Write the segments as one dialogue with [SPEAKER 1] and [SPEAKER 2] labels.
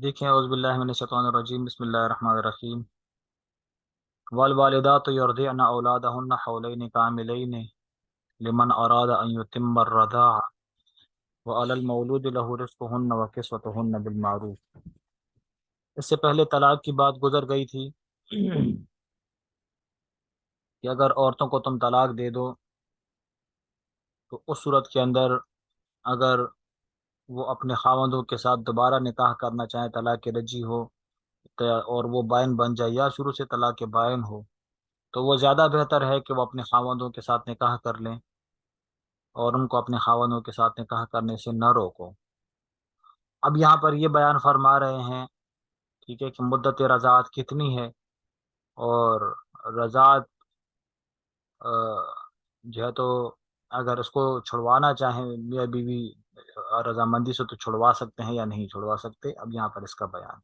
[SPEAKER 1] دیکھیں، اعوذ باللہ من الشیطان الرجیم، بسم اللہ الرحمن الرحیم۔ والوالدات یرضعن اولادہن حولین کاملین لمن اراد ان یتم الرضاعہ وعلی المولود لہ رزقہن وکسوتہن بالمعروف۔ اس سے پہلے طلاق کی بات گزر گئی تھی کہ اگر عورتوں کو تم طلاق دے دو تو اس صورت کے اندر اگر وہ اپنے خاوندوں کے ساتھ دوبارہ نکاح کرنا چاہیں، طلاق رجعی ہو اور وہ بائن بن جائے یا شروع سے طلاق بائن ہو، تو وہ زیادہ بہتر ہے کہ وہ اپنے خاوندوں کے ساتھ نکاح کر لیں اور ان کو اپنے خاوندوں کے ساتھ نکاح کرنے سے نہ روکو۔ اب یہاں پر یہ بیان فرما رہے ہیں، ٹھیک ہے، کہ مدت رضاعت کتنی ہے، اور رضاعت جو ہے تو اگر اس کو چھڑوانا چاہیں میاں بیوی رضامندی سے تو چھڑوا سکتے ہیں یا نہیں چھڑوا سکتے۔ اب یہاں پر اس کا بیان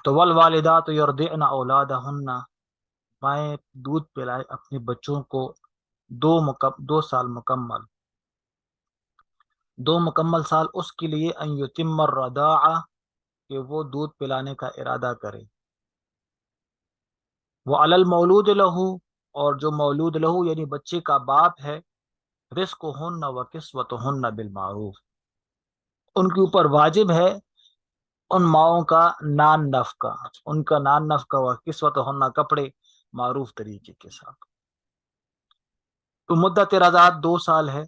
[SPEAKER 1] تو والوالدات یرضعن اولادہن، مائیں دودھ پلائے اپنے بچوں کو 2 سال مکمل، 2 مکمل سال اس کے لیے ان یتم الرضاعہ، کہ وہ دودھ پلانے کا ارادہ کرے، وعلی المولود لہ، اور جو مولود لہو یعنی بچے کا باپ ہے، رزقہن وکسوتہن بالمعروف، ان کے اوپر واجب ہے ان ماؤں کا نان نفقہ، ان کا نان نفقہ وکسوتہن، کپڑے معروف طریقے کے ساتھ۔ تو مدت رضاعت 2 سال ہے،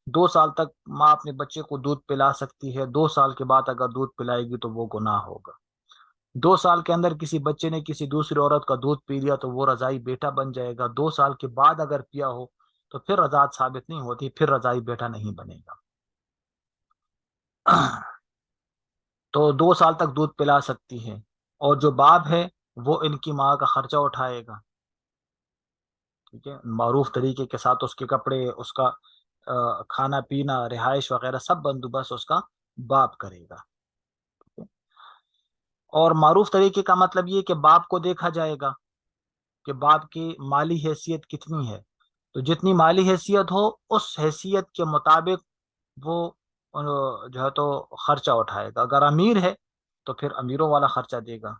[SPEAKER 1] 2 سال تک ماں اپنے بچے کو دودھ پلا سکتی ہے۔ 2 سال کے بعد اگر دودھ پلائے گی تو وہ گناہ ہوگا۔ 2 سال کے اندر کسی بچے نے کسی دوسری عورت کا دودھ پی لیا تو وہ رضائی بیٹا بن جائے گا۔ 2 سال کے بعد اگر پیا ہو تو پھر رضاعت ثابت نہیں ہوتی، پھر رضائی بیٹا نہیں بنے گا۔ تو 2 سال تک دودھ پلا سکتی ہے، اور جو باپ ہے وہ ان کی ماں کا خرچہ اٹھائے گا، ٹھیک ہے، معروف طریقے کے ساتھ اس کے کپڑے، اس کا کھانا پینا، رہائش وغیرہ سب بندوبست اس کا باپ کرے گا۔ اور معروف طریقے کا مطلب یہ کہ باپ کو دیکھا جائے گا کہ باپ کی مالی حیثیت کتنی ہے، تو جتنی مالی حیثیت ہو اس حیثیت کے مطابق وہ جو ہے تو خرچہ اٹھائے گا۔ اگر امیر ہے تو پھر امیروں والا خرچہ دے گا،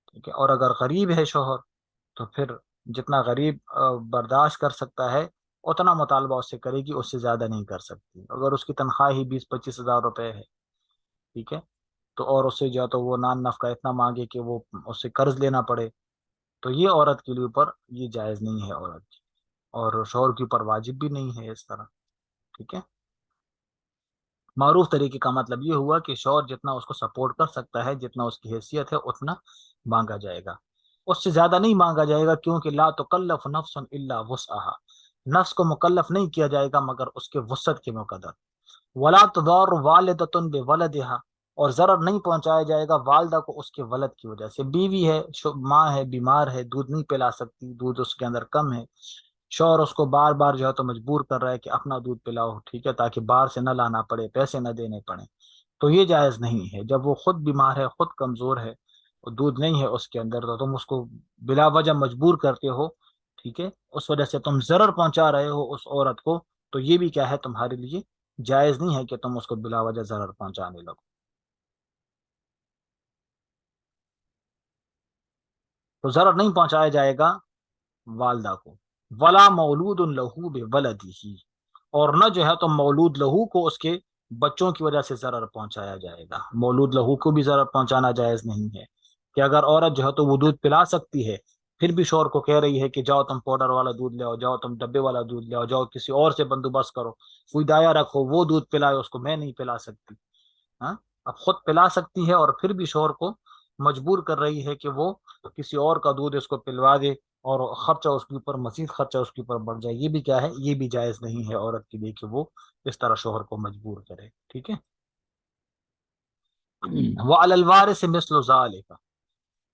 [SPEAKER 1] ٹھیک ہے، اور اگر غریب ہے شوہر تو پھر جتنا غریب برداشت کر سکتا ہے اتنا مطالبہ اس سے کرے گی، اس سے زیادہ نہیں کر سکتی۔ اگر اس کی تنخواہ ہی 20-25 ہزار روپے ہے، ٹھیک ہے، تو اور اس سے جو ہے تو وہ نان نفقہ اتنا مانگے کہ وہ اس سے قرض لینا پڑے، تو یہ عورت کے لیے اوپر یہ جائز نہیں ہے عورت کی، اور شوہر کے اوپر واجب بھی نہیں ہے اس طرح، ٹھیک ہے۔ معروف طریقے کا مطلب یہ ہوا کہ شوہر جتنا اس کو سپورٹ کر سکتا ہے، جتنا اس کی حیثیت ہے اتنا مانگا جائے گا، اس سے زیادہ نہیں مانگا جائے گا، کیونکہ لا تکلف نفس الا وسعها، نفس کو مکلف نہیں کیا جائے گا مگر اس کے وسعت کے مقدر۔ ولا تضار والدۃ بولدها، اور ضرر نہیں پہنچایا جائے گا والدہ کو اس کے ولد کی وجہ سے۔ بیوی ہے، ماں ہے، بیمار ہے، دودھ نہیں پلا سکتی، دودھ اس کے اندر کم ہے، شوہر اس کو بار بار جو ہے تو مجبور کر رہا ہے کہ اپنا دودھ پلاؤ، ٹھیک ہے، تاکہ باہر سے نہ لانا پڑے، پیسے نہ دینے پڑیں، تو یہ جائز نہیں ہے۔ جب وہ خود بیمار ہے، خود کمزور ہے، اور دودھ نہیں ہے اس کے اندر، تو تم اس کو بلا وجہ مجبور کرتے ہو، ٹھیک ہے، اس وجہ سے تم ضرر پہنچا رہے ہو اس عورت کو، تو یہ بھی کیا ہے تمہارے لیے جائز نہیں ہے کہ تم اس کو بلا وجہ ضرر پہنچانے لگو۔ تو ضرر نہیں پہنچایا جائے گا والدہ کو۔ ولا مولود لہو بولدہ، اور نہ جو ہے تو مولود لہو کو اس کے بچوں کی وجہ سے ضرر پہنچایا جائے گا۔ مولود لہو کو بھی ضرر پہنچانا جائز نہیں ہے، کہ اگر عورت جو ہے تو وہ دودھ پلا سکتی ہے، پھر بھی شوہر کو کہہ رہی ہے کہ جاؤ تم پاؤڈر والا دودھ لے آؤ، جاؤ تم ڈبے والا دودھ لے آؤ، جاؤ کسی اور سے بندوبست کرو، کوئی دایا رکھو وہ دودھ پلائے اس کو، میں نہیں پلا سکتی، ہاں، اب خود پلا سکتی ہے اور پھر بھی شوہر کو مجبور کر رہی ہے کہ وہ کسی اور کا دودھ اس کو پلوا دے، اور خرچہ اس کے اوپر، مزید خرچہ اس کے اوپر بڑھ جائے، یہ بھی کیا ہے، یہ بھی جائز نہیں ہے عورت کے لیے کہ وہ اس طرح شوہر کو مجبور کرے، ٹھیک ہے۔ وعلی الوارث مثل ذلک،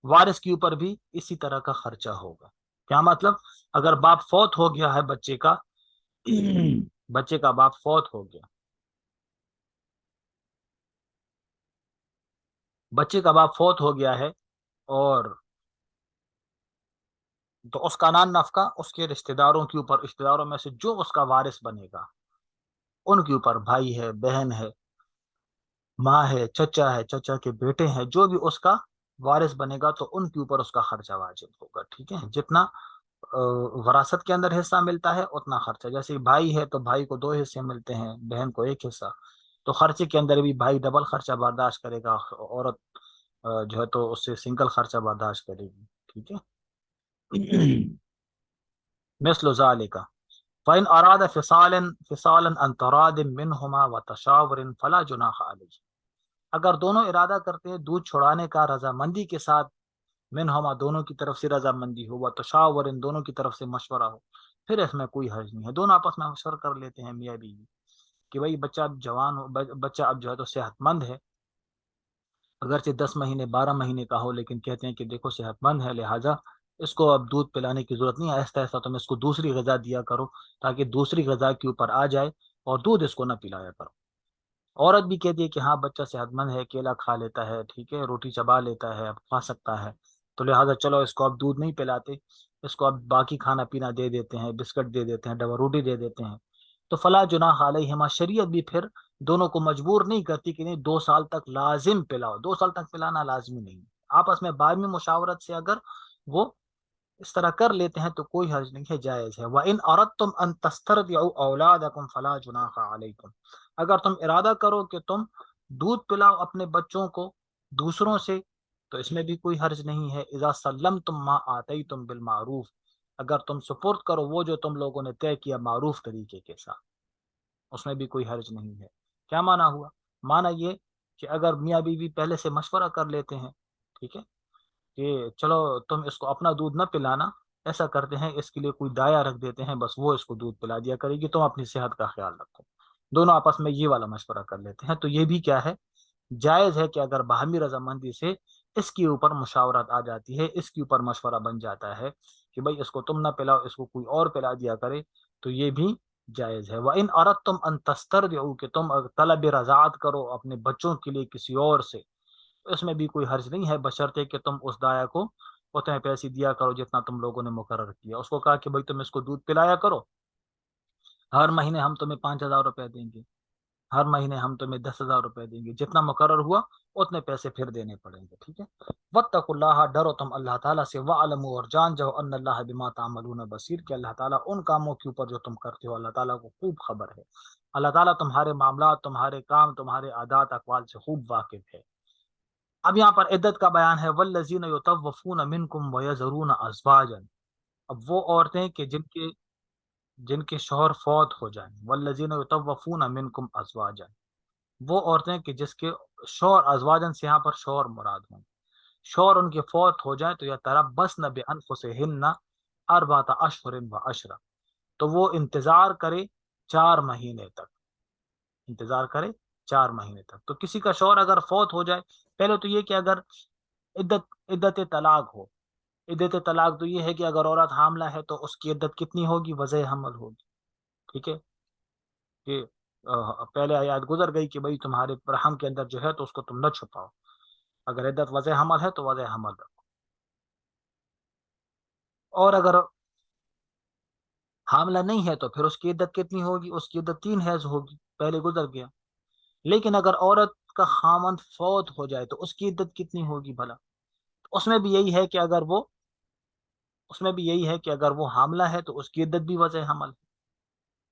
[SPEAKER 1] وارث کے اوپر بھی اسی طرح کا خرچہ ہوگا۔ کیا مطلب؟ اگر باپ فوت ہو گیا ہے بچے کا، بچے کا باپ فوت ہو گیا، بچے کا باپ فوت ہو گیا ہے، اور تو اس کا نان نفقہ اس کے رشتہ داروں کے اوپر، رشتہ داروں میں سے جو اس کا وارث بنے گا ان کے اوپر، بھائی ہے، بہن ہے، ماں ہے، چچا ہے، چچا کے بیٹے ہیں، جو بھی اس کا وارث بنے گا تو ان کے اوپر اس کا خرچہ واجب ہوگا، ٹھیک ہے؟ جتنا وراثت کے اندر حصہ ملتا ہے اتنا خرچہ، جیسے بھائی ہے تو بھائی کو 2 حصے ملتے ہیں، بہن کو 1 حصہ، تو خرچے کے اندر بھی بھائی ڈبل خرچہ برداشت کرے گا، عورت جو ہے تو اس سے سنگل خرچہ برداشت کرے گی، ٹھیک ہے؟ مثل ذالک فإن أراد فصالا عن تراض منهما وتشاور فلا جناح علیہ، اگر دونوں ارادہ کرتے ہیں دودھ چھڑانے کا رضامندی کے ساتھ، منہما دونوں کی طرف سے رضامندی ہو، وتشاور دونوں کی طرف سے مشورہ ہو، پھر اس میں کوئی حرج نہیں ہے، دونوں آپس میں مشورہ کر لیتے ہیں میاں بیوی کہ بھائی بچہ اب جوان ہو، بچہ اب جو ہے تو صحت مند ہے، اگرچہ 10 مہینے 12 مہینے کا ہو، لیکن کہتے ہیں کہ دیکھو صحت مند ہے، لہٰذا اس کو اب دودھ پلانے کی ضرورت نہیں ہے، آہستہ آہستہ تم اس کو دوسری غذا دیا کرو تاکہ دوسری غذا کے اوپر آ جائے اور دودھ اس کو نہ پلایا کرو۔ عورت بھی کہتی ہے کہ ہاں بچہ صحت مند ہے، کیلا کھا لیتا ہے، ٹھیک ہے، روٹی چبا لیتا ہے، اب کھا سکتا ہے، تو لہٰذا چلو اس کو اب دودھ نہیں پلاتے، اس کو اب باقی کھانا پینا دے دیتے ہیں، بسکٹ دے دیتے ہیں، ڈبل روٹی دے دیتے ہیں، تو فلا جناح علیہما، شریعت بھی پھر دونوں کو مجبور نہیں کرتی کہ نہیں 2 سال تک لازم پلاؤ، 2 سال تک پلانا لازمی نہیں، آپس میں باہمی مشاورت سے اگر وہ اس طرح کر لیتے ہیں تو کوئی حرج نہیں ہے، جائز ہے۔ وَإِنْ أَرَدْتُمْ أَن تَسْتَرْضِعُوا أَوْلَادَكُمْ فَلَا جُنَاحَ عَلَيْكُمْ، اگر تم ارادہ کرو کہ تم دودھ پلاؤ اپنے بچوں کو دوسروں سے تو اس میں بھی کوئی حرج نہیں ہے۔ اذا سلمتم ما آتیتم بالمعروف، اگر تم سپرد کرو وہ جو تم لوگوں نے طے کیا معروف طریقے کے ساتھ، اس میں بھی کوئی حرج نہیں ہے۔ کیا معنی ہوا؟ معنی یہ کہ اگر میاں بیوی پہلے سے مشورہ کر لیتے ہیں، ٹھیک ہے، کہ چلو تم اس کو اپنا دودھ نہ پلانا، ایسا کرتے ہیں اس کے لیے کوئی دایا رکھ دیتے ہیں، بس وہ اس کو دودھ پلا دیا کرے گی، تم اپنی صحت کا خیال رکھو، دونوں آپس میں یہ والا مشورہ کر لیتے ہیں، تو یہ بھی کیا ہے؟ جائز ہے کہ اگر باہمی رضامندی سے اس کے اوپر مشاورت آ جاتی ہے، اس کے اوپر مشورہ بن جاتا ہے کہ بھائی اس کو تم نہ پلاؤ، اس کو کوئی اور پلا دیا کرے، تو یہ بھی جائز ہے۔ وَإِنْ أَرَدْتُمْ أَن تَسْتَرْضِعُوا، کہ تم طلب رضاعت کرو اپنے بچوں کے لیے کسی اور سے، اس میں بھی کوئی حرج نہیں ہے، بشرطے کہ تم اس دایا کو اتنے پیسے دیا کرو جتنا تم لوگوں نے مقرر کیا، اس کو کہا کہ بھائی تم اس کو دودھ پلایا کرو، ہر مہینے ہم تمہیں 5,000 روپے دیں گے، ہر مہینے ہم تمہیں 10,000 روپے دیں گے، جتنا مقرر ہوا اتنے پیسے پھر دینے پڑیں گے، ٹھیک ہے؟ واتقوا اللہ، ڈرو تم اللہ تعالیٰ سے، وعلموا، اور جان جاؤ، ان اللہ بما تعملون بصیر، کہ اللہ تعالیٰ ان کاموں کے اوپر جو تم کرتے ہو اللہ تعالیٰ کو خوب خبر ہے، اللہ تعالیٰ تمہارے معاملات، تمہارے کام، تمہارے عادات اقوال سے خوب واقف ہے۔ اب یہاں پر عدت کا بیان ہے، والذین یطوفون منکم ویذرون ازواجا، اب وہ عورتیں کہ جن کے شوہر فوت ہو جائیں، والذین یطوفون منکم ازواجا، وہ عورتیں کہ جس کے شوہر، ازواجن سے یہاں پر شوہر مراد ہوں، شوہر ان کے فوت ہو جائیں تو یتربصن بانفسہن اربعۃ اشہر و عشرہ، تو وہ انتظار کرے 4 مہینے تک، انتظار کرے 4 مہینے تک۔ تو کسی کا شوہر اگر فوت ہو جائے، پہلے تو یہ کہ اگر عدت طلاق ہو، عدت طلاق تو یہ ہے کہ اگر عورت حاملہ ہے تو اس کی عدت کتنی ہوگی؟ وضع حمل ہوگی، ٹھیک ہے؟ کہ پہلے آیات گزر گئی کہ بھئی تمہارے رحم کے اندر جو ہے تو اس کو تم نہ چھپاؤ، اگر عدت وضع حمل ہے تو وضع حمل رکھو، اور اگر حاملہ نہیں ہے تو پھر اس کی عدت کتنی ہوگی؟ اس کی عدت 3 حیض ہوگی، پہلے گزر گیا۔ لیکن اگر عورت کا خامند فوت ہو جائے تو اس کی عدت کتنی ہوگی بھلا؟ اس میں بھی یہی ہے کہ اگر وہ اس میں بھی یہی ہے کہ اگر وہ حاملہ ہے تو اس کی عدت بھی وضع حمل،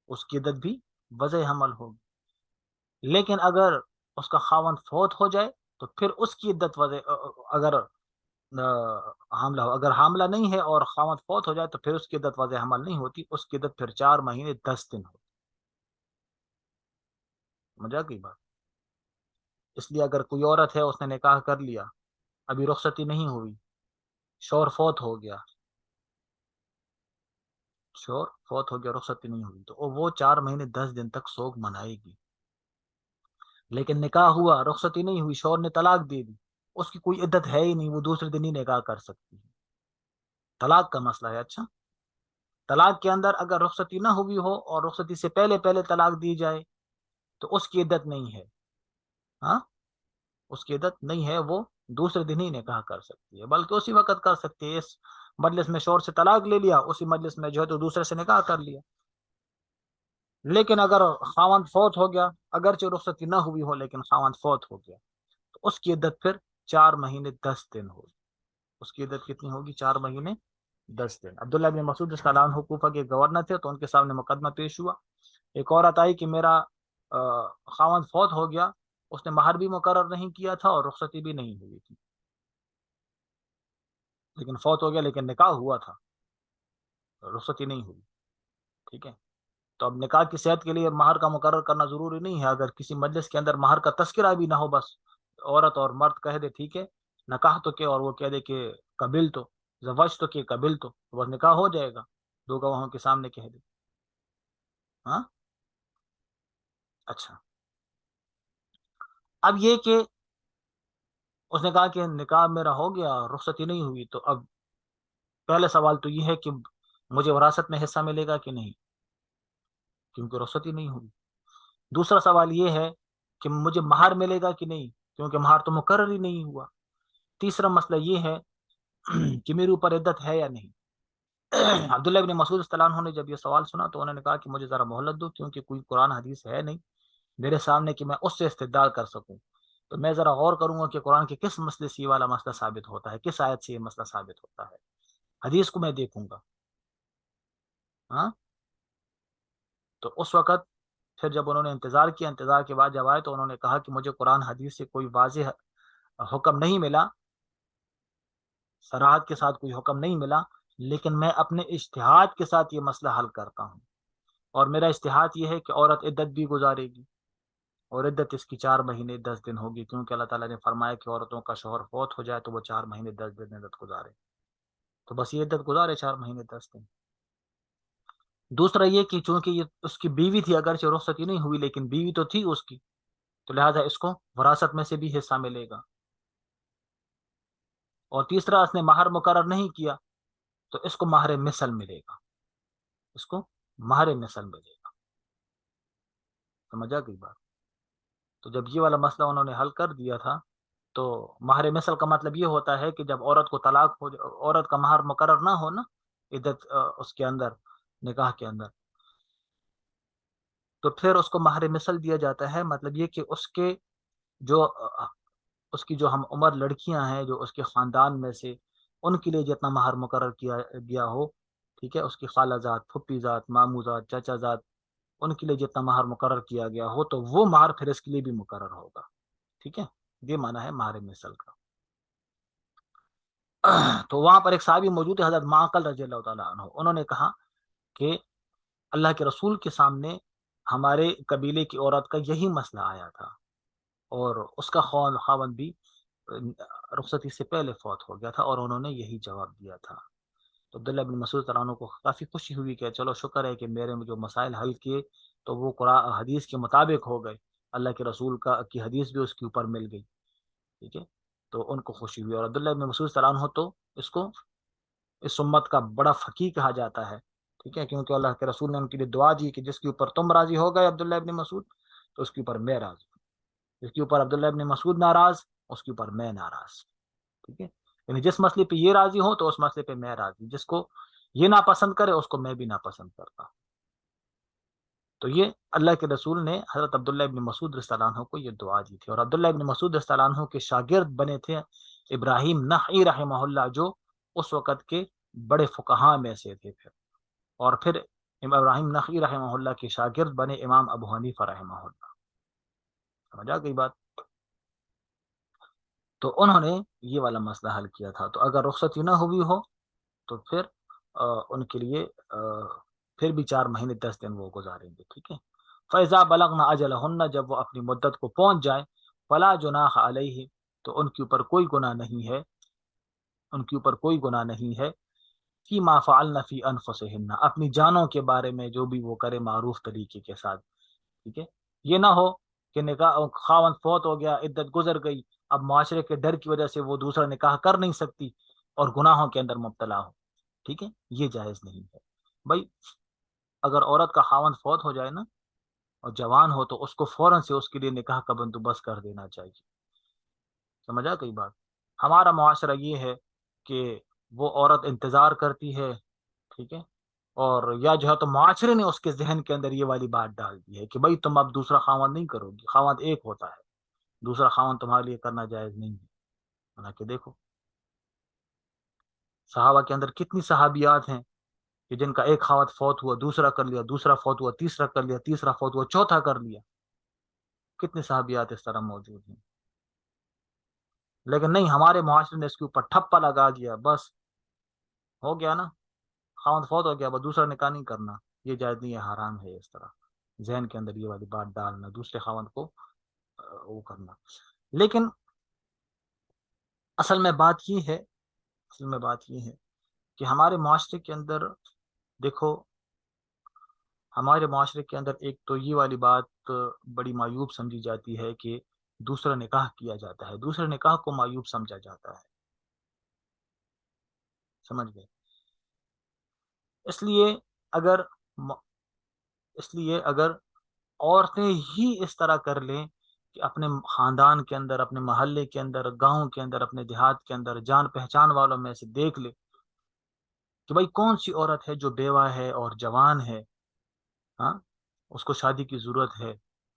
[SPEAKER 1] اس کی عدت بھی وضع حمل ہوگی، لیکن اگر اس کا خاوند فوت ہو جائے تو پھر اس کی عدت وضع، اگر حاملہ ہو، اگر حاملہ نہیں ہے اور خاوند فوت ہو جائے تو پھر اس کی عدت وضع حمل نہیں ہوتی، اس کی عدت پھر 4 مہینے 10 دن ہوتی۔ مجھے کی بات؟ اس لیے اگر کوئی عورت ہے اس نے نکاح کر لیا، ابھی رخصتی نہیں ہوئی، شوہر فوت ہو گیا، رخصتی نہیں ہوئی، تو وہ 4 مہینے 10 دن تک سوگ منائے گی۔ لیکن نکاح ہوا، رخصتی نہیں ہوئی، شوہر نے طلاق دے دی، اس کی کوئی عدت ہے ہی نہیں، وہ دوسرے دن ہی نکاح کر سکتی ہے، طلاق کا مسئلہ ہے۔ اچھا، طلاق کے اندر اگر رخصتی نہ ہوئی ہو اور رخصتی سے پہلے پہلے طلاق دی جائے تو اس کی عدت نہیں ہے، ہاں، اس کی عدت نہیں ہے، وہ دوسرے دن ہی نکاح کر سکتی ہے، بلکہ اسی وقت کر سکتی ہے، اس مجلس میں شوہر سے طلاق لے لیا، اسی مجلس میں جو ہے تو دوسرے سے نکاح کر لیا، لیکن اگر خاوند فوت ہو گیا، اگرچہ رخصتی نہ ہوئی ہو لیکن خاوند فوت ہو گیا، تو اس کی عدت پھر 4 مہینے 10 دن ہوگی۔ اس کی عدت کتنی ہوگی؟ 4 مہینے 10 دن۔ عبداللہ بن مسعود رضی اللہ عنہ کوفہ کے گورنر تھے، تو ان کے سامنے مقدمہ پیش ہوا۔ ایک عورت آئی کہ میرا خاوند فوت ہو گیا، اس نے مہر بھی مقرر نہیں کیا تھا اور رخصتی بھی نہیں ہوئی تھی، لیکن فوت ہو گیا، لیکن نکاح ہوا تھا، رخصتی نہیں ہوئی، ٹھیک ہے۔ تو اب نکاح کی صحت کے لیے مہر کا مقرر کرنا ضروری نہیں ہے۔ اگر کسی مجلس کے اندر مہر کا تذکرہ بھی نہ ہو، بس عورت اور مرد کہہ دے ٹھیک ہے نکاح تو کہ، اور وہ کہہ دے کہ قبل تو زوج تو کہ قبل تو بس نکاح ہو جائے گا، دو گواہوں کے سامنے کہہ دے۔ ہاں، اچھا، اب یہ کہ اس نے کہا کہ نکاح میرا ہو گیا، رخصتی نہیں ہوئی، تو اب پہلے سوال تو یہ ہے کہ مجھے وراثت میں حصہ ملے گا کہ نہیں، کیونکہ رخصتی نہیں ہوئی۔ دوسرا سوال یہ ہے کہ مجھے مہر ملے گا کہ نہیں، کیونکہ مہر تو مقرر ہی نہیں ہوا۔ تیسرا مسئلہ یہ ہے کہ میرے اوپر عدت ہے یا نہیں۔ عبداللہ ابن مسعود رضی اللہ عنہ نے جب یہ سوال سنا تو انہوں نے کہا کہ مجھے ذرا مہلت دو، کیونکہ کوئی قرآن حدیث ہے نہیں میرے سامنے کہ میں اس سے استدلال کر سکوں، تو میں ذرا غور کروں گا کہ قرآن کے کس مسئلے سے یہ والا مسئلہ ثابت ہوتا ہے، کس آیت سے یہ مسئلہ ثابت ہوتا ہے، حدیث کو میں دیکھوں گا۔ ہاں، تو اس وقت پھر جب انہوں نے انتظار کیا، انتظار کے بعد جب آئے تو انہوں نے کہا کہ مجھے قرآن حدیث سے کوئی واضح حکم نہیں ملا، صراحت کے ساتھ کوئی حکم نہیں ملا، لیکن میں اپنے اجتہاد کے ساتھ یہ مسئلہ حل کرتا ہوں، اور میرا اجتہاد یہ ہے کہ عورت عدت بھی گزارے گی، اور عدت اس کی 4 مہینے 10 دن ہوگی، کیونکہ اللہ تعالیٰ نے فرمایا کہ عورتوں کا شوہر فوت ہو جائے تو وہ 4 مہینے 10 دن عدت گزارے، تو بس یہ عدت گزارے 4 مہینے 10 دن۔ دوسرا یہ کہ چونکہ یہ اس کی بیوی تھی، اگرچہ رخصتی نہیں ہوئی لیکن بیوی تو تھی اس کی، تو لہٰذا اس کو وراثت میں سے بھی حصہ ملے گا۔ اور تیسرا، اس نے مہر مقرر نہیں کیا تو اس کو مہر مثل ملے گا، اس کو مہر مثل ملے گا۔ سمجھا گئی بات؟ تو جب یہ والا مسئلہ انہوں نے حل کر دیا تھا، تو مہر مثل کا مطلب یہ ہوتا ہے کہ جب عورت کو طلاق ہو، عورت کا مہر مقرر نہ ہو نا عدت اس کے اندر، نکاح کے اندر، تو پھر اس کو مہر مثل دیا جاتا ہے۔ مطلب یہ کہ اس کے جو اس کی جو ہم عمر لڑکیاں ہیں جو اس کے خاندان میں سے، ان کے لیے جتنا مہر مقرر کیا گیا ہو، ٹھیک ہے، اس کی خالہ ذات، پھپھی ذات، ماموں ذات، چچا ذات، ان کے لیے جتنا مہر مقرر کیا گیا ہو تو وہ مہر پھر اس کے لیے بھی مقرر ہوگا، ٹھیک ہے۔ یہ معنی ہے مہر مثل کا۔ تو وہاں پر ایک صحابی موجود ہے، حضرت معقل رضی اللہ تعالیٰ عنہ، انہوں نے کہا کہ اللہ کے رسول کے سامنے ہمارے قبیلے کی عورت کا یہی مسئلہ آیا تھا، اور اس کا خاوند بھی رخصتی سے پہلے فوت ہو گیا تھا، اور انہوں نے یہی جواب دیا تھا۔ تو عبداللہ بن مسعود عنہ کو کافی خوشی ہوئی کہ چلو شکر ہے کہ میرے جو مسائل حل کیے تو وہ قرآن حدیث کے مطابق ہو گئے، اللہ کے رسول کی حدیث بھی اس کے اوپر مل گئی، ٹھیک ہے۔ تو ان کو خوشی ہوئی، اور عبداللہ بن مسعود عنہ تو اس کو اس امت کا بڑا فقیہ کہا جاتا ہے، ٹھیک ہے، کیونکہ اللہ کے رسول نے ان کے لیے دعا دی کہ جس کے اوپر تم راضی ہو گئے عبداللہ ابن مسعود، تو اس کے اوپر میں راضی ہوں، جس کے اوپر عبداللہ ابن مسعود ناراض، اس کے اوپر میں ناراض، ٹھیک ہے۔ یعنی جس مسئلے پہ یہ راضی ہو تو اس مسئلے پہ میں راضی، جس کو یہ ناپسند کرے اس کو میں بھی ناپسند کرتا ہوں۔ تو یہ اللہ کے رسول نے حضرت عبداللہ ابن مسعود رضی اللہ عنہ کو یہ دعا دی تھی، اور عبداللہ ابن مسعود رضی اللہ عنہ کے شاگرد بنے تھے ابراہیم نخعی رحمہ اللہ، جو اس وقت کے بڑے فقہاء میں سے تھے، اور پھر ابراہیم نخعی رحمہ اللہ کے شاگرد بنے امام ابو حنیفہ رحمہ اللہ۔ سمجھا گئی بات؟ تو انہوں نے یہ والا مسئلہ حل کیا تھا، تو اگر رخصتی نہ ہوئی ہو تو پھر ان کے لیے پھر بھی 4 مہینے 10 دن وہ گزاریں گے، ٹھیک ہے۔ فیضا بلغنا اجلہن، جب وہ اپنی مدت کو پہنچ جائے، فلا جناح علیہ، تو ان کے اوپر کوئی گناہ نہیں ہے، ان کے اوپر کوئی گناہ نہیں ہے، فی ما فعلن فی انفسہن، اپنی جانوں کے بارے میں جو بھی وہ کرے معروف طریقے کے ساتھ، ٹھیک ہے۔ یہ نہ ہو کہ نکاح خاوند فوت ہو گیا، عدت گزر گئی، اب معاشرے کے ڈر کی وجہ سے وہ دوسرا نکاح کر نہیں سکتی اور گناہوں کے اندر مبتلا ہو، ٹھیک ہے، یہ جائز نہیں ہے بھائی۔ اگر عورت کا خاوند فوت ہو جائے نا اور جوان ہو تو اس کو فوراً سے اس کے لیے نکاح کا بندوبست کر دینا چاہیے۔ سمجھا کئی بات؟ ہمارا معاشرہ یہ ہے کہ وہ عورت انتظار کرتی ہے، ٹھیک ہے، اور یا جو ہے تو معاشرے نے اس کے ذہن کے اندر یہ والی بات ڈال دی ہے کہ بھائی تم اب دوسرا خاوند نہیں کرو گی، خاوند ایک ہوتا ہے، دوسرا خاوند تمہارے لیے کرنا جائز نہیں ہے۔ حالانکہ دیکھو صحابہ کے اندر کتنی صحابیات ہیں کہ جن کا ایک خاوند فوت ہوا، دوسرا کر لیا، دوسرا فوت ہوا، تیسرا کر لیا، تیسرا فوت ہوا، چوتھا کر لیا، کتنے صحابیات اس طرح موجود ہیں۔ لیکن نہیں، ہمارے معاشرے نے اس کے اوپر ٹھپا لگا دیا، بس ہو گیا نا، خاوند فوت ہو گیا، بس دوسرا نکاح نہیں کرنا، یہ جائز نہیں ہے، حرام ہے اس طرح ذہن کے اندر یہ والی بات ڈالنا، دوسرے خاوند کو وہ کرنا۔ لیکن اصل میں بات یہ ہے، اصل میں بات یہ ہے کہ ہمارے معاشرے کے اندر دیکھو، ہمارے معاشرے کے اندر ایک تو یہ والی بات بڑی معیوب سمجھی جاتی ہے کہ دوسرا نکاح کیا جاتا ہے، دوسرے نکاح کو معیوب سمجھا جاتا ہے، سمجھ گئے؟ اس لیے اگر اس لیے اگر عورتیں ہی اس طرح کر لیں کہ اپنے خاندان کے اندر، اپنے محلے کے اندر، گاؤں کے اندر، اپنے دیہات کے اندر جان پہچان والوں میں سے دیکھ لے کہ بھائی کون سی عورت ہے جو بیوہ ہے اور جوان ہے، ہاں، اس کو شادی کی ضرورت ہے،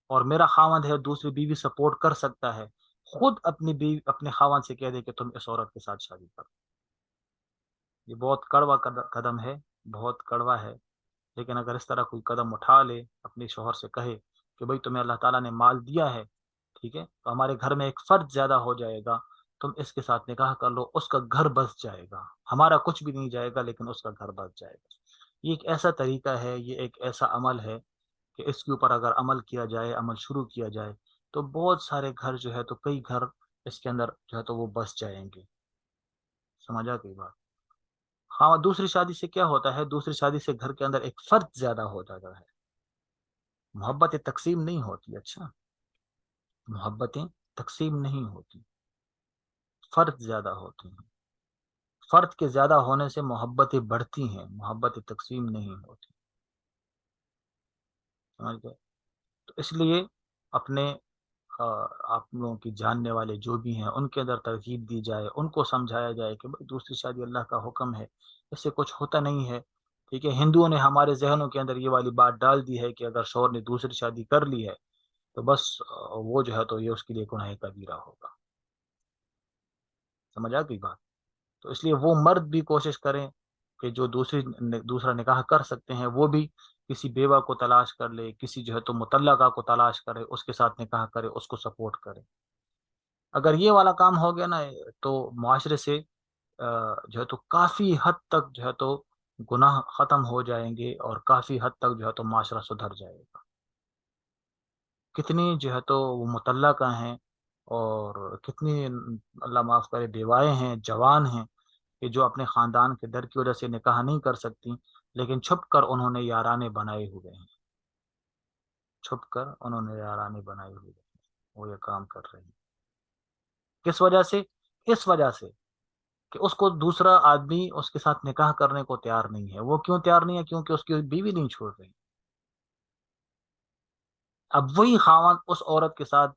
[SPEAKER 1] اور میرا خاوند ہے دوسری بیوی سپورٹ کر سکتا ہے، خود اپنی بیوی اپنے خاوند سے کہہ دے کہ تم اس عورت کے ساتھ شادی کرو۔ یہ بہت کڑوا قدم ہے، بہت کڑوا ہے، لیکن اگر اس طرح کوئی قدم اٹھا لے، اپنے شوہر سے کہے کہ بھائی تمہیں اللہ تعالیٰ نے مال دیا ہے، ٹھیک ہے، تو ہمارے گھر میں ایک فرد زیادہ ہو جائے گا، تم اس کے ساتھ نکاح کر لو، اس کا گھر بس جائے گا، ہمارا کچھ بھی نہیں جائے گا لیکن اس کا گھر بس جائے گا۔ یہ ایک ایسا طریقہ ہے، یہ ایک ایسا عمل ہے کہ اس کے اوپر اگر عمل کیا جائے، عمل شروع کیا جائے، تو بہت سارے گھر جو ہے تو کئی گھر اس کے اندر جو ہے تو وہ بس جائیں گے۔ سمجھا کئی بات؟ ہاں، دوسری شادی سے کیا ہوتا ہے؟ دوسری شادی سے گھر کے اندر ایک فرد زیادہ ہو جاتا ہے، محبت تقسیم نہیں ہوتی، اچھا، محبتیں تقسیم نہیں ہوتی، فرد زیادہ ہوتی ہیں، فرد کے زیادہ ہونے سے محبتیں بڑھتی ہیں، محبت تقسیم نہیں ہوتی، سمجھ گئے؟ تو اس لیے اپنے آپ لوگوں کی جاننے والے جو بھی ہیں ان کے اندر ترغیب دی جائے، ان کو سمجھایا جائے کہ بھائی دوسری شادی اللہ کا حکم ہے، اس سے کچھ ہوتا نہیں ہے، ٹھیک ہے۔ ہندوؤں نے ہمارے ذہنوں کے اندر یہ والی بات ڈال دی ہے کہ اگر شوہر نے دوسری شادی کر لی ہے تو بس وہ جو ہے تو یہ اس کے لیے گناہ کبیرہ ہوگا، سمجھا گئی بات؟ تو اس لیے وہ مرد بھی کوشش کریں کہ جو دوسرا نکاح کر سکتے ہیں وہ بھی کسی بیوہ کو تلاش کر لے، کسی جو ہے تو مطلقہ کو تلاش کرے، اس کے ساتھ نکاح کرے، اس کو سپورٹ کرے۔ اگر یہ والا کام ہو گیا نا تو معاشرے سے جو ہے تو کافی حد تک جو ہے تو گناہ ختم ہو جائیں گے، اور کافی حد تک جو ہے تو معاشرہ سدھر جائے گا۔ کتنی جو ہے تو وہ مطلقہ ہیں، اور کتنی اللہ معاف کرے بیوائیں ہیں، جوان ہیں کہ جو اپنے خاندان کے ڈر کی وجہ سے نکاح نہیں کر سکتی، لیکن چھپ کر انہوں نے یارانے بنائے ہوئے ہیں، چھپ کر انہوں نے یارانے بنائے ہوئے ہیں، وہ یہ کام کر رہے ہیں، کس وجہ سے؟ اس وجہ سے کہ اس کو دوسرا آدمی اس کے ساتھ نکاح کرنے کو تیار نہیں ہے۔ وہ کیوں تیار نہیں ہے؟ کیونکہ اس کی بیوی نہیں چھوڑ رہی۔ اب وہی خاوند اس عورت کے ساتھ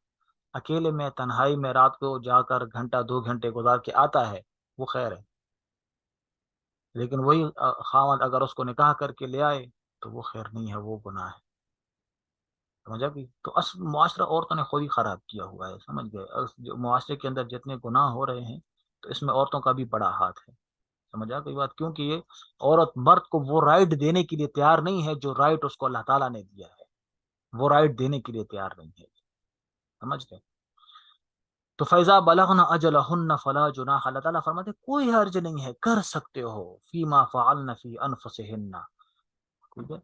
[SPEAKER 1] اکیلے میں تنہائی میں رات کو جا کر گھنٹہ 2 گھنٹے گزار کے آتا ہے، وہ خیر ہے، لیکن وہی خاوند اگر اس کو نکاح کر کے لے آئے تو وہ خیر نہیں ہے، وہ گناہ ہے، سمجھا بھی؟ تو اصل معاشرہ عورتوں نے خود ہی خراب کیا ہوا ہے، سمجھ گئے؟ جو معاشرے کے اندر جتنے گناہ ہو رہے ہیں تو اس میں عورتوں کا بھی بڑا ہاتھ ہے، سمجھا کوئی بات؟ کیونکہ یہ عورت مرد کو وہ رائٹ دینے کے لیے تیار نہیں ہے جو رائٹ اس کو اللہ تعالیٰ نے دیا ہے، وہ رائٹ دینے کے لیے تیار نہیں ہے، سمجھ گئے؟ تو فیضا بلغنا اجلہن فلا جناح، اللہ تعالیٰ فرماتے ہیں کوئی حرج نہیں ہے، کر سکتے ہو، فیما فعلن فی انفسہن، ٹھیک ہے،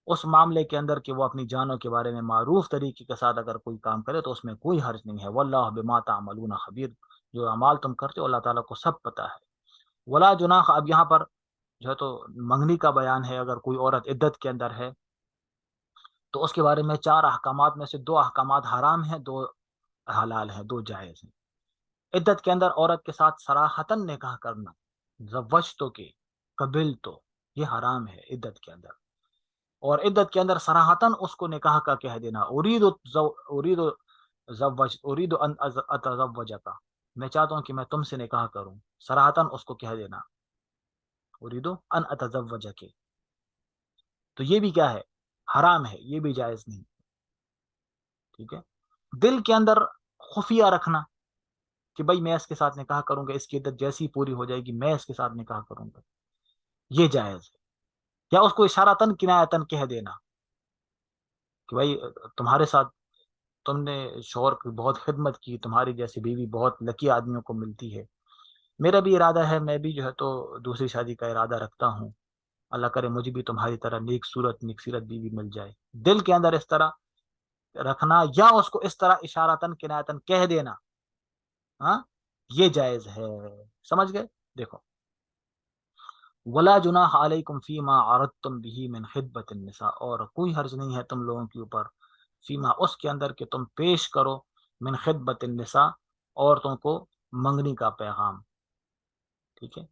[SPEAKER 1] اس معاملے کے اندر کہ وہ اپنی جانوں کے بارے میں معروف طریقے کے ساتھ اگر کوئی کام کرے تو اس میں کوئی حرج نہیں ہے، واللہ بما تعملون خبیر، جو اعمال تم کرتے ہو اللہ تعالیٰ کو سب پتہ ہے۔ ولا جناح، اب یہاں پر جو ہے تو منگنی کا بیان ہے، اگر کوئی عورت عدت کے اندر ہے تو اس کے بارے میں 4 احکامات میں سے 2 احکامات حرام ہیں، 2 حلال ہیں، 2 جائز ہیں۔ عدت کے اندر عورت کے ساتھ صراحتاً نکاح کرنا، زوجتو کے، قبل تو، یہ حرام ہے عدت کے اندر، اور عدت کے اندر صراحتاً اس کو نکاح کا کہہ دینا، ارید ان اتزوجک، میں چاہتا ہوں کہ میں تم سے نکاح کروں، صراحتاً اس کو کہہ دینا، ارید ان اتزوجک، تو یہ بھی کیا ہے؟ حرام ہے، یہ بھی جائز نہیں. ٹھیک ہے. دل کے اندر خفیہ رکھنا کہ بھائی میں اس کے ساتھ نکاح کروں گا، اس کی عدت جیسی پوری ہو جائے گی میں اس کے ساتھ نکاح کروں گا، یہ جائز ہے. یا اس کو اشارتاً کنایتاً کہہ دینا کہ بھائی تمہارے ساتھ تم نے شوہر کی بہت خدمت کی، تمہاری جیسی بیوی بہت لکی آدمیوں کو ملتی ہے، میرا بھی ارادہ ہے، میں بھی جو ہے تو دوسری شادی کا ارادہ رکھتا ہوں، اللہ کرے مجھے بھی تمہاری طرح نیک صورت نیک سیرت بیوی مل جائے. دل کے اندر اس طرح رکھنا یا اس کو اس طرح اشارتاً کنایتاً کہہ دینا، ہاں، یہ جائز ہے. سمجھ گئے؟ دیکھو، ولا جناح علیکم فیما عرضتم به من خطبۃ النساء، اور کوئی حرج نہیں ہے تم لوگوں کے اوپر فیما اس کے اندر کہ تم پیش کرو من خطبۃ النساء عورتوں کو منگنی کا پیغام. ٹھیک ہے.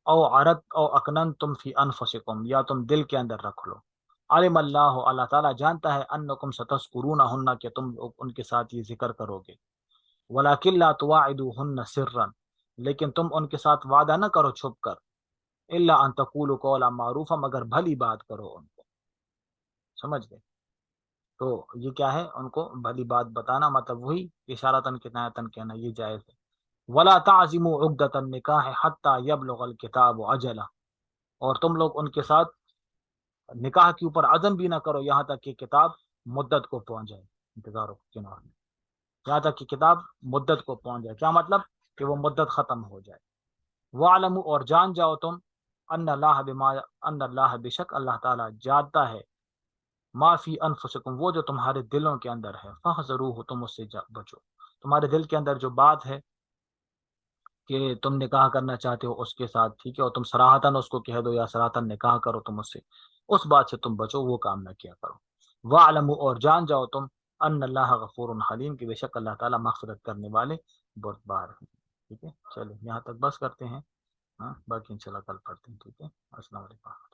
[SPEAKER 1] او عرض او اکنن تم فی انفسکم، یا تم دل کے اندر رکھ لو. علم اللہ، اللہ تعالیٰ جانتا ہے انکم ستذکرونہن کہ تم لوگ ان کے ساتھ یہ ذکر کرو گے. ولکن لا تواعدوہن سرا، لیکن تم ان کے ساتھ وعدہ نہ کرو چھپ کر. الا ان تقولوا قولا معروفا، مگر بھلی بات کرو ان کو. سمجھ گئے؟ تو یہ کیا ہے؟ ان کو بھلی بات بتانا، مطلب وہی اشارتاً کنایتاً کہنا، یہ جائز ہے. ولا تعزموا عقدۃ النکاح حتی یبلغ الکتاب اجلہ، اور تم لوگ ان کے ساتھ نکاح کے اوپر عزم بھی نہ کرو یہاں تک کہ کتاب مدت کو پہنچ جائے. انتظار کے نام میں، یہاں تک کہ کتاب مدت کو پہنچ جائے. کیا مطلب؟ کہ وہ مدت ختم ہو جائے. وَاعْلَمُوا، اور جان جاؤ تم، ان اللہ بشک اللہ تعالیٰ جانتا ہے ما فی انفسکم، وہ جو تمہارے دلوں کے اندر ہے. فاحذروہ، تم اس سے بچو. تمہارے دل کے اندر جو بات ہے کہ تم نکاح کرنا چاہتے ہو اس کے ساتھ، ٹھیک ہے، اور تم صراحتاً اس کو کہہ دو یا صراحتاً نکاح کرو تم اس سے، اس بات سے تم بچو، وہ کام نہ کیا کرو. وَاعْلَمُوا، اور جان جاؤ تم، ان اللہ غفور حلیم، کہ بے شک اللہ تعالیٰ مغفرت کرنے والے بردبار ہیں. ٹھیک ہے، چلو یہاں تک بس کرتے ہیں. ہاں، باقی انشاءاللہ کل پڑھتے ہیں. ٹھیک ہے، السلام علیکم.